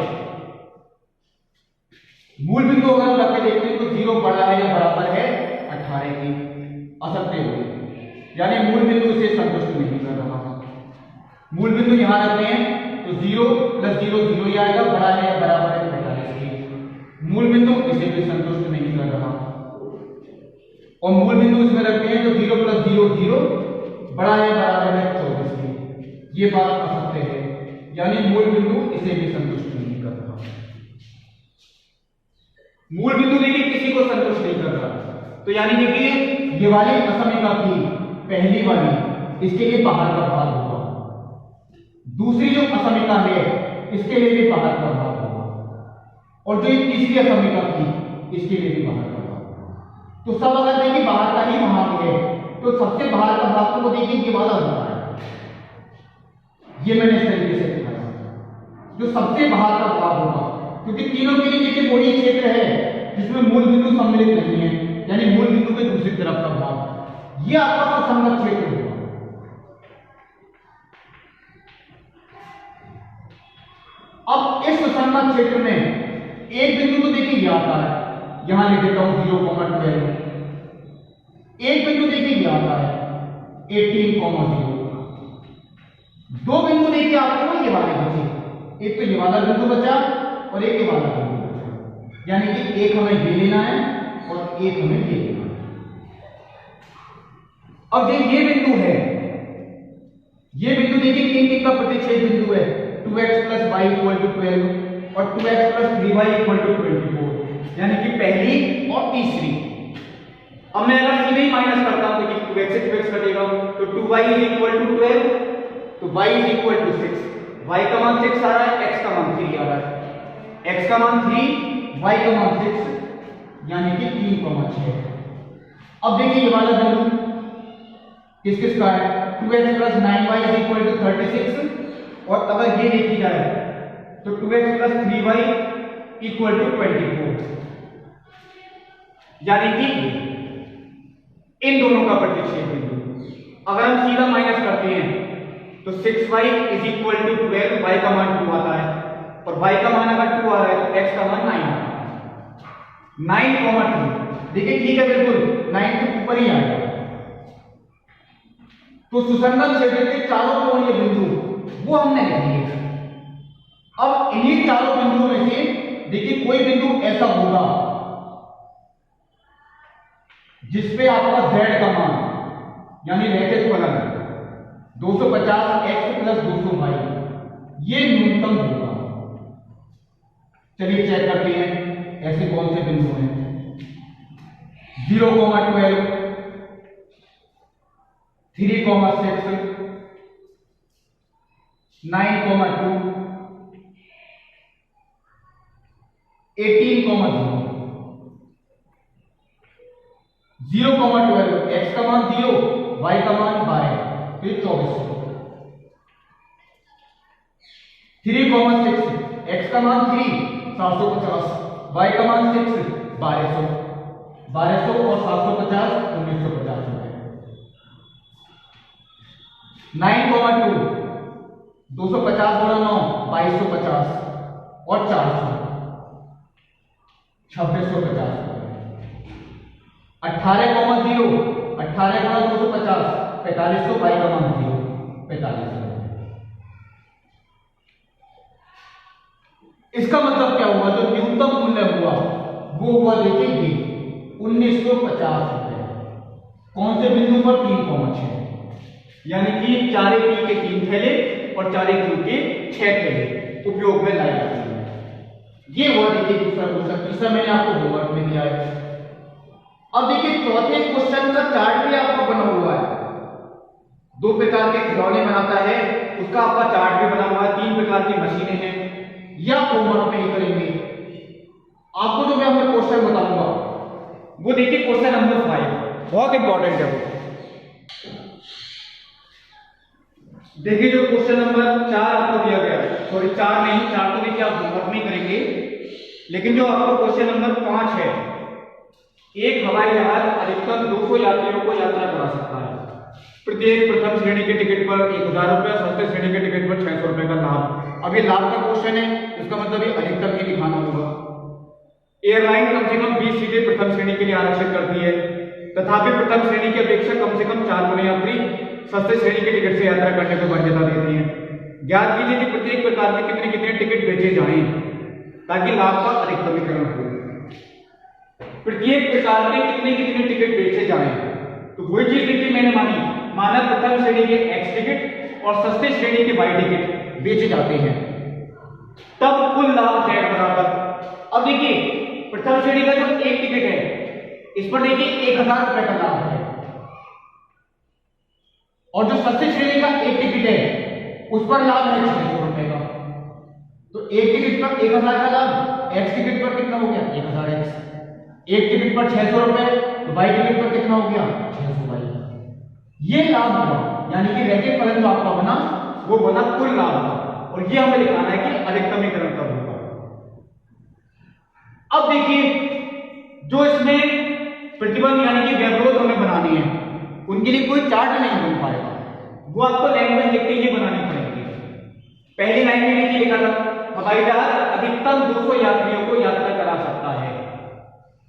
S2: मूल बिंदु अगर हम रख के देखते हैं तो 0 बड़ा है या बराबर है 18 की, असत्य हो गई, यानी मूल बिंदु इसे संतुष्ट नहीं कर रहा। मूल बिंदु यहां रखते हैं तो 0 + 0 0 ही आएगा, बड़ा है या बराबर है 45 की। मूल बिंदु इसे भी संतुष्ट नहीं कर रहा और मूल बिंदु इसमें रखते हैं तो 0 + 0 0, बड़ा है बराबर है 24 की। ये बात असत्य है, यानी मूल बिंदु इसे भी संतुष्ट नहीं कर रहा।
S1: मूल बिंदु देखिए किसी को संतुष्ट नहीं कर रहा, तो यानी देखिए
S2: ये वाली असमीका की पहली वाली इसके लिए बाहर का भाग होगा, दूसरी जो असमीका है इसके लिए भी बाहर का भाग होगा और जो ये तीसरी असमीका थी इसके लिए भी बाहर का भाग होगा। तो सब अगर देखिए बाहर का ही भाग है तो सबसे बाहर का भाग तो देखिए ये वाला होता है, ये मैंने इस तरीके से दिखाया, जो सबसे बाहर का भाग होगा, क्योंकि तीनों के लिए देखिए वही क्षेत्र है जिसमें मूल बिंदु सम्मिलित नहीं है, यानी मूल बिंदु के दूसरी तरफ का भाग, ये आपका सुसंगत क्षेत्र होगा। अब इस सुसंगत क्षेत्र में एक बिंदु तो देखिए ये आता है, यहां लिख देता हूं 0,12। एक बिंदु देखिए ये आता है 18,0। दो बिंदु देखिए आपको ये वाले बचे, एक तो ये वाला बिंदु बचा और एक ये वाला बिंदु बचा, यानी कि एक हमें ये लेना है और एक हमें ये लेना है। अब ये बिंदु है, ये बिंदु देखिए किन का प्रतिच्छेद बिंदु है, 2x + y = 12 और 2x + 3y = 24, यानी कि पहली और तीसरी। अब मैं अगर सीधे ही माइनस करता हूं तो 2x से 2x कटेगा तो 2y = 12, तो y = 6, y का मान 6 आ रहा है, x का मान 3 आ रहा है, x का मान 3, y का मान 6, यानी कि 3,6। अब देखिए ये वाला बिंदु किस किस का है, 2x + 9y = 36 और अगर ये देखी जाए तो 2x + 3y = 24, यानी कि इन दोनों का प्रतिच्छेद बिंदु। अगर हम सीधा माइनस करते हैं तो 6y = 12, y का मान 2 आता है और y का मान अगर 2 आ रहा है तो x का मान 9 आता है, 9,2। देखिए ठीक है, बिल्कुल 9 के ऊपर ही आएगा। तो सुसंगत क्षेत्र के चारों कोणीय बिंदु वो हमने लिख लिए। अब इन्हीं चारों बिंदुओं में से देखिए कोई बिंदु ऐसा होगा जिसपे आपका z का मान यानी रैखिक फलन 250 x प्लस 200 y ये न्यूनतम होगा। चलिए चेक करते हैं ऐसे कौन से बिंदु हैं। 0,12 3,6 9,2 18,0 0,12 x का मान 0 y का मान 12 फिर 2400 3,6 x का मान 3 750 y का मान 6 1200 1200 और 750 1950 रुपए। 9,2 250 गुणा 9 2250 और 400 2650 रुपए। 18,0 18 गुणा 250 4500 y का मान 0 4500। इसका मतलब क्या हुआ, जो न्यूनतम मूल्य हुआ वो हुआ देखिए ये 1950 रुपए। कौन से बिंदु पर 3,6
S1: यानी कि 4 पी के 3 थैले और 4 क्यू के 6 थैले उपयोग में लाए जाते हैं।
S2: ये हुआ देखिए दूसरा क्वेश्चन। तीसरा मैंने आपको होमवर्क में दिया है। अब देखिए चौथे क्वेश्चन का चार्ट भी आपका बना हुआ है। 2 प्रकार के खिलौने बनाता है उसका आपका चार्ट भी बना हुआ है। 3 प्रकार की मशीनें हैं। या होमवर्क में ही करेंगे। आपको जो मैं अपना क्वेश्चन बताऊंगा
S1: वो देखिए क्वेश्चन नंबर 5 बहुत इंपॉर्टेंट है वो। देखिए जो क्वेश्चन नंबर 4 आपको दिया गया है, सॉरी 4 नहीं, 4 तो देखिए आप होमवर्क में करेंगे, लेकिन जो आपको क्वेश्चन नंबर 5 है, एक हवाई जहाज अधिकतम 200 यात्रियों को यात्रा करा सकता है। प्रत्येक प्रथम श्रेणी के टिकट पर 1,000 रुपए, सस्ते श्रेणी के टिकट पर 600 रुपए का लाभ।
S2: अब ये लाभ का क्वेश्चन है, इसका मतलब ये अधिकतम ही दिखाना होगा।
S1: एयरलाइन कम से कम 20 सीटें प्रथम श्रेणी के लिए आरक्षित करती है, तथापि प्रथम श्रेणी की अपेक्षा कम से कम 4 गुना यात्री सस्ते श्रेणी के टिकट से यात्रा करने को वरीयता देती है। ज्ञात कीजिए कि प्रत्येक प्रकार के कितने कितने टिकट बेचे जाएं ताकि लाभ का अधिकतमीकरण हो। प्रत्येक प्रकार के कितने कितने टिकट बेचे जाएं, तो वही चीज देखिए मैंने माना प्रथम श्रेणी के x टिकट और सस्ते श्रेणी के y टिकट बेचे जाते हैं, तब कुल लाभ z बराबर। अब देखिए प्रथम श्रेणी का जो एक टिकट है इस पर देखिए 1,000 रुपए का लाभ है, और जो सस्ते श्रेणी का एक टिकट है उस पर लाभ है 600 रुपए का। तो एक टिकट पर 1,000 का लाभ, x टिकट पर कितना हो गया 1,000x। एक टिकट पर 600 रुपए, तो y टिकट पर कितना हो गया 600y। ये लाभ हुआ, यानी कि रैखिक फलन जो आपका बना वो बना कुल लाभ का, और ये हमें दिखाना है कि अधिकतमीकरण कब होगा। अब देखिए जो इसमें प्रतिबंध यानी कि व्यवरोध हमें बनाने हैं उनके लिए कोई चार्ट नहीं बन पाएगा, वो आपको लैंग्वेज लिखते ही बनानी पड़ेगी। पहली लाइन में देखिए लिखा था हवाई जहाज अधिकतम 200 यात्रियों को यात्रा करा सकता है,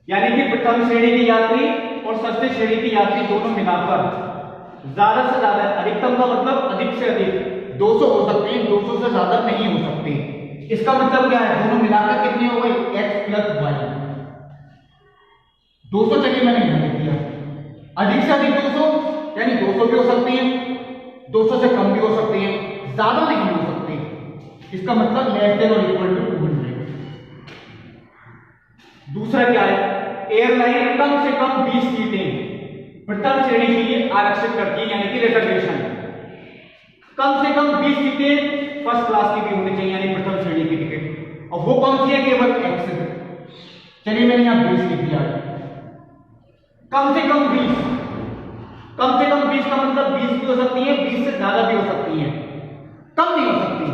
S1: यानी कि प्रथम श्रेणी की यात्री और सस्ते श्रेणी की यात्री दोनों मिलाकर ज्यादा से ज्यादा, अधिकतम का मतलब अधिक से अधिक 200 हो सकते हैं, 200 से ज्यादा नहीं हो सकते। इसका मतलब क्या है, दोनों मिलाकर कितने हो गए x प्लस y। 200 चलिए मैंने यहां लिख दिया, अधिक से अधिक 200 यानी 200 भी हो सकते हैं, 200 से कम भी हो सकते हैं, ज्यादा नहीं हो सकते। इसका मतलब लेस देन और इक्वल टू 200। दूसरा क्या है, एयरलाइन कम से कम 20 सीटें प्रथम श्रेणी के लिए आरक्षित करती है, यानी कि रिजर्वेशन। कम से कम 20 सीटें फर्स्ट क्लास की भी होनी चाहिए, यानी प्रथम श्रेणी की टिकट, और वो कौन सी है, केवल x। चलिए मैंने यहां 20 लिख दिया। कम से कम 20, कम से कम 20 का मतलब 20 भी हो सकती है, 20 से ज्यादा भी हो सकती है, कम नहीं हो सकती,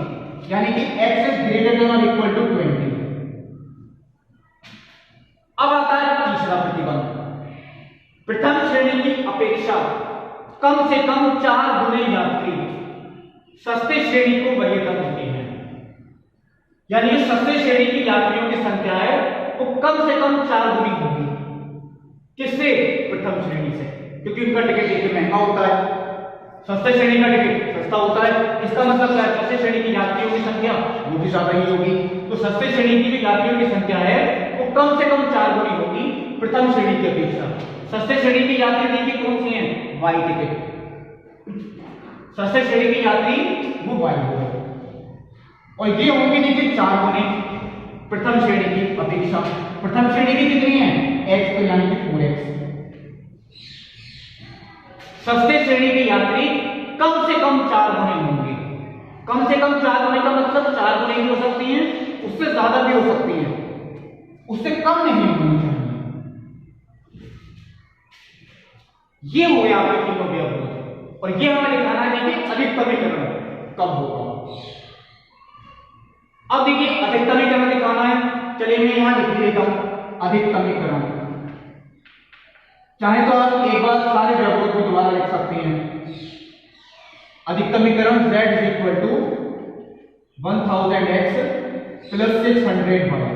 S1: यानी कि x इज ग्रेटर देन और इक्वल टू 20। अब आता है तीसरा प्रतिबंध, प्रथम श्रेणी की अपेक्षा कम से कम 4 गुने यात्री सस्ते श्रेणी को वरीयता देते हैं, यानी सस्ते श्रेणी की यात्रियों की संख्या है वो कम से कम 4 गुनी होगी। किससे, प्रथम श्रेणी से, क्योंकि उनका टिकट देखिए महंगा होता है, सस्ते श्रेणी का टिकट सस्ता होता है। इसका मतलब क्या है, सस्ते श्रेणी की यात्रियों की संख्या वो भी ज्यादा ही होगी, तो सस्ते श्रेणी की जो यात्रियों की संख्या है वो कम से कम 4 गुनी होगी प्रथम श्रेणी की अपेक्षा। सस्ते श्रेणी की यात्री देखिए कौन सी हैं, वाई टिकट। सस्ते श्रेणी की यात्री वो वाई होगा, और ये होंगे देखिए 4 गुने प्रथम श्रेणी की अपेक्षा। प्रथम श्रेणी की कितनी है, x तो यानी कि 4x। सस्ते श्रेणी के यात्री कम से कम 4 गुने होंगे। कम से कम 4 गुने का मतलब 4 गुने भी हो सकती हैं, उससे ज्यादा भी हो सकती हैं, उससे कम नहीं होनी चाहिए। ये हो गया आपके तीनों के अवरोध, और ये हमें दिखाना है देखिए अधिकतमीकरण कब होगा। अब देखिए अधिकतमीकरण दिखाना है, चलिए मैं यहां लिख देता हूं अधिकतमीकरण। चाहे तो आप एक बार सारे व्यवरोध को दोबारा लिख सकते हैं। अधिकतमीकरण z इक्वल टू 1000x प्लस 600y।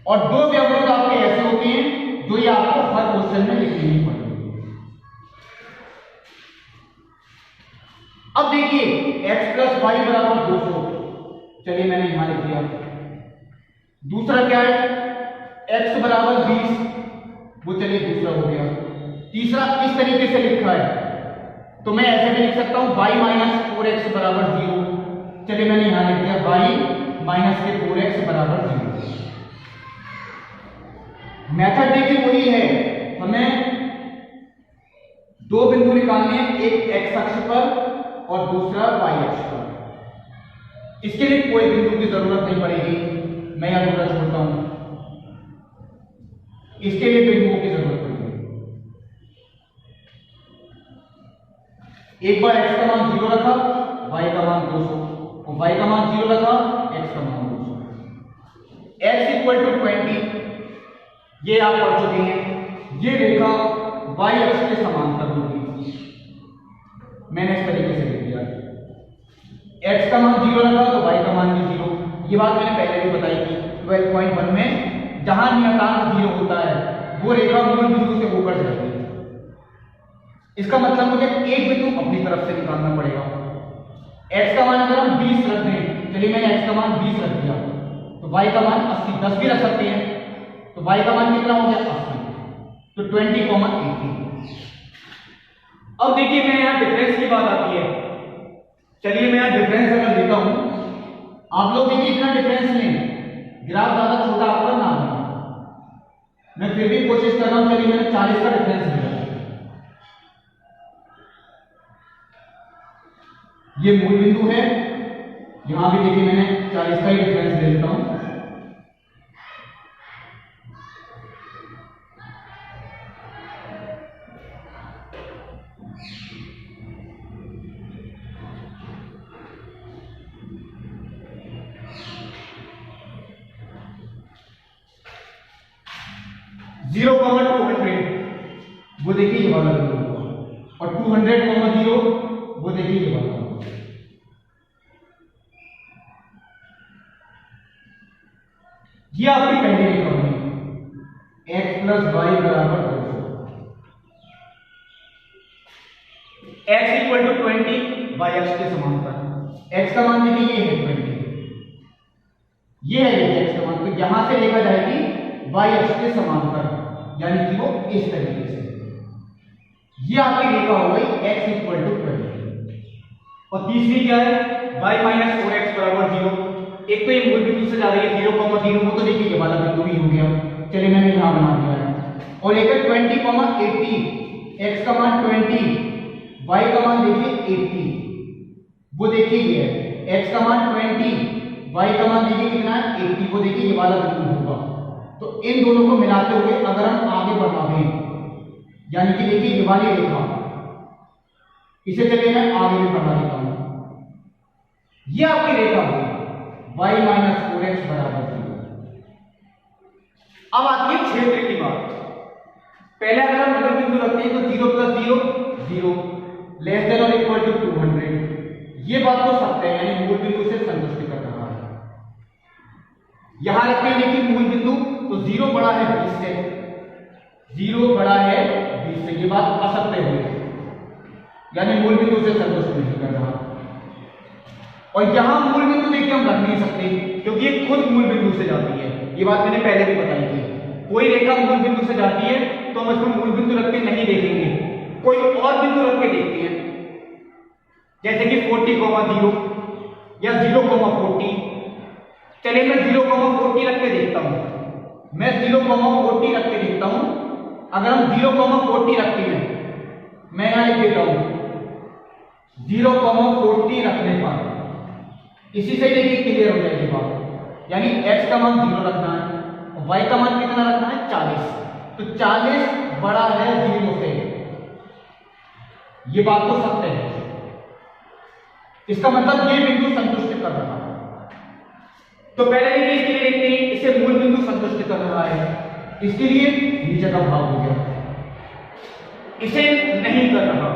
S1: और 2 व्यवरोध आपके ऐसे होते हैं जो ये आपको हर क्वेश्चन में लिखनी ही पड़ेगी। अब देखिए x प्लस वाई बराबर 200, चलिए मैंने यहां लिख दिया। दूसरा क्या है, x बराबर 20, वो चलिए दूसरा हो गया। तीसरा इस तरीके से लिखा है, तो मैं ऐसे भी लिख सकता हूं y माइनस 4x बराबर 0, चलिए मैंने यहां लिख दिया y माइनस के 4x बराबर 0। मेथड देखिए वही है, हमें 2 बिंदु निकालने हैं, एक x अक्ष पर और दूसरा y अक्ष पर। इसके लिए कोई बिंदु की जरूरत नहीं पड़ेगी, मैं यह दूसरा छोड़ता हूं, इसके लिए बिंदुओं की जरूरत पड़ेगी। एक बार x का मान 0 रखा, y का मान 200, और y का मान 0 रखा, x का मान 200। x इक्वल टू 20, ये आप पढ़ चुके हैं। ये रेखा y अक्ष के समांतर होगी, मैंने इस तरीके से लिख दिया। x का मान 0 रखा तो y का मान भी 0। ये बात मैंने पहले भी बताई थी 12.1 में, जहां नियतांक 0 होता है वो रेखा मूल बिंदु से होकर जाएगी। इसका मतलब मुझे एक बिंदु अपनी तरफ से निकालना पड़ेगा। x का मान अगर हम 20 रख दें, चलिए मैंने x का मान 20 रख दिया, तो y का मान 80, 10 भी रख सकते हैं, तो y का मान कितना हो गया 80, तो 20,80। अब देखिए मैं यहां डिफरेंस की बात आती है, चलिए मैं यहां डिफरेंस अगर लेता हूं, आप लोग देखिए इतना डिफरेंस लें, ग्राफ ज्यादा छोटा आपका ना हो, मैं फिर भी कोशिश कर रहा हूं। चलिए मैंने 40 का डिफरेंस लिया, ये मूल बिंदु है, यहां भी देखिए मैंने 40 का ही डिफरेंस ले लेता हूं। जीरो कॉमा 200, वो देखिए ये वाला बिंदु होगा, और 200,0 वो देखिए ये वाला होगा। ये आपकी पहली रेखा बनी, x प्लस वाई बराबर 200, x इक्वल टू 20, y अक्ष के समांतर। x का मान देखिए ये है 20, ये है x का मान, तो यहां से देखा जाएगी y अक्ष के समांतर, यानी कि वो इस तरीके से। ये आपकी रेखा हो गई x इक्वल टू 20। और तीसरी क्या है, y माइनस 4x बराबर 0। एक तो ये मूल बिंदु से जा रही है 0,0, वो तो देखिए ये वाला बिंदु ही हो गया, चलिए मैंने यहां बना दिया है। और एक है 20,80, x का मान 20, y का मान देखिए 80, वो देखिए ये है, x का मान 20, y का मान देखिए कितना है 80, वो देखिए ये वाला बिंदु होगा। तो इन दोनों को मिलाते हुए अगर हम आगे बढ़ा दें, यानी कि देखिए ये वाली रेखा, इसे चलिए मैं आगे भी बढ़ा देता हूं, ये आपकी रेखा होगी y माइनस 4x बराबर 0। अब आती है क्षेत्र की बात। पहले अगर हम मूल बिंदु रखते हैं तो 0 प्लस 0 0, लेस देन और इक्वल टू 200, ये बात तो सत्य है, यानी मूल बिंदु से संतुष्टि कर रहा है। यहां रखते हैं लेकिन मूल बिंदु, तो 0 बड़ा है 20 से, 0 बड़ा है 20 से, ये बात असत्य हुई, यानी मूल बिंदु से संतुष्ट नहीं कर रहा। और यहां मूल बिंदु देखिए हम रख नहीं सकते, क्योंकि ये खुद मूल बिंदु से जाती है, ये बात मैंने पहले भी बताई थी। कोई रेखा मूल बिंदु से जाती है तो हम इसमें मूल बिंदु रख के नहीं देखेंगे, कोई और बिंदु रख के देखते हैं, जैसे कि 40,0 या 0,40। चलिए मैं 0,40 रख के देखता हूं, मैं 0,40 रख के देखता हूं। अगर हम 0,40 रखते हैं, मैं यहां लिख देता हूं 0,40 रखने पर इसी से देखिए क्लियर हो जाएगी बात, यानी x का मान 0 रखना है और y का मान कितना रखना है 40। तो 40 बड़ा है 0 से, ये बात तो सत्य है। इसका मतलब ये बिंदु संतुष्ट कर रहा है। तो पहले देखिए इसके लिए देखते हैं, इसे मूल बिंदु संतुष्ट कर रहा है, इसके लिए नीचे का भाग हो गया, इसे नहीं कर रहा,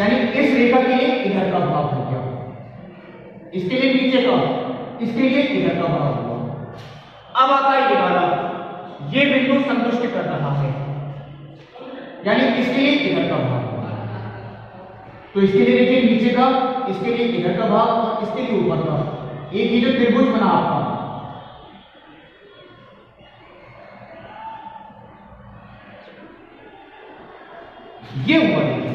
S1: यानी इस रेखा के लिए इधर का भाग हो गया, इसके लिए नीचे का, इसके लिए इधर का भाग हुआ। अब आता है ये वाला, ये बिंदु संतुष्ट कर रहा है, यानी इसके लिए इधर का भाग हुआ। तो इसके लिए देखिए नीचे का, इसके लिए इधर का भाग और इसके लिए ऊपर का। एक ही जो त्रिभुज बना आपका, ये हुआ। देखिए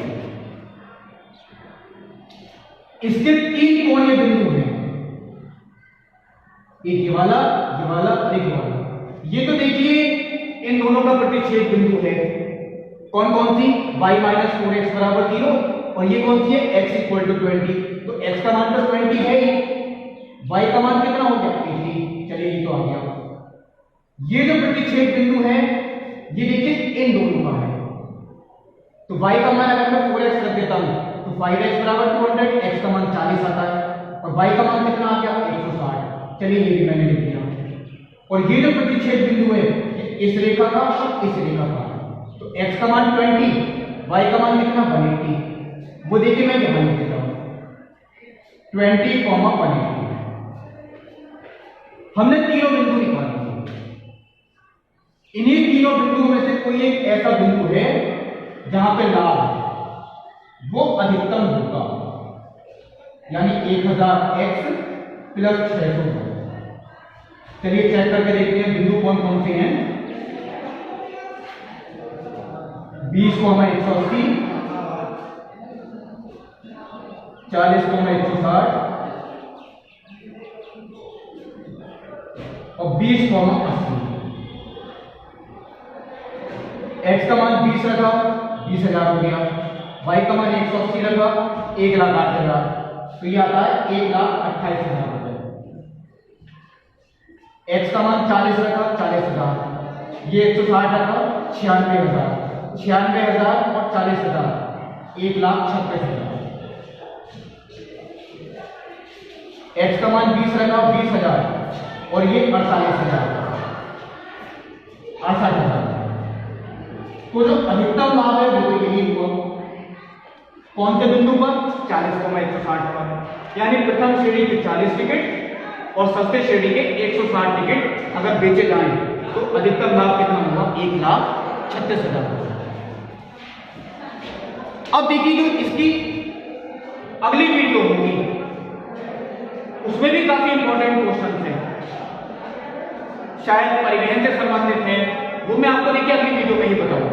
S1: इसके 3 कोणीय बिंदु हैं, एक ये वाला और एक ये वाला। ये तो देखिए इन दोनों का प्रतिच्छेद बिंदु है। कौन कौन सी? y माइनस 4x बराबर 0 और ये कौन सी है? x equal to 20। तो x का मान तो 20 है ही, y का मान कितना हो गया? 80। चलिए ये तो आ गया। ये जो प्रतिच्छेद बिंदु है ये देखिए इन दोनों का है। तो y का मान अगर मैं 4x रख देता हूं तो 5x बराबर 200, x का मान 40 आता है और y का मान कितना आ गया? 160। चलिए ये भी मैंने लिख दिया। और ये जो प्रतिच्छेद बिंदु है इस रेखा का और इस रेखा का, तो x का मान 20, y का मान कितना? 180। वो देखिए मैं यहां लिख देता हूं 20, 180। हमने तीनों बिंदु निकाले। इन्हीं तीनों बिंदुओं में से कोई एक ऐसा बिंदु है जहां पे लाभ वो अधिकतम होगा, यानी 1000x प्लस 600। चलिए चेक करके देखते हैं बिंदु कौन कौन से हैं। 20, 180, 40, 160 और 20, 80। x का मान 20 रखा, 20,000 हो गया। y का मान 180 रखा, 1,08,000। तो ये आता है 1,28,000 रुपए। x का मान 40 रखा, 40,000। ये 160 रखा, 96,000। 96,000 और 40,000, 1,36,000। x का मान 20 रखा, 20,000 और ये 48,000, 68,000। तो जो अधिकतम लाभ है वो तो यही हुआ। कौन से बिंदु पर? 40,160 पर। यानी प्रथम श्रेणी के 40 टिकट और सस्ते श्रेणी के 160 टिकट अगर बेचे जाएं तो अधिकतम लाभ कितना हुआ? 1,36,000। अब देखिए जो इसकी अगली वीडियो होगी उसमें भी काफी इंपॉर्टेंट क्वेश्चन है, शायद परिवहन से संबंधित है, वो मैं आपको देखिए अगली वीडियो में ही बताऊंगा।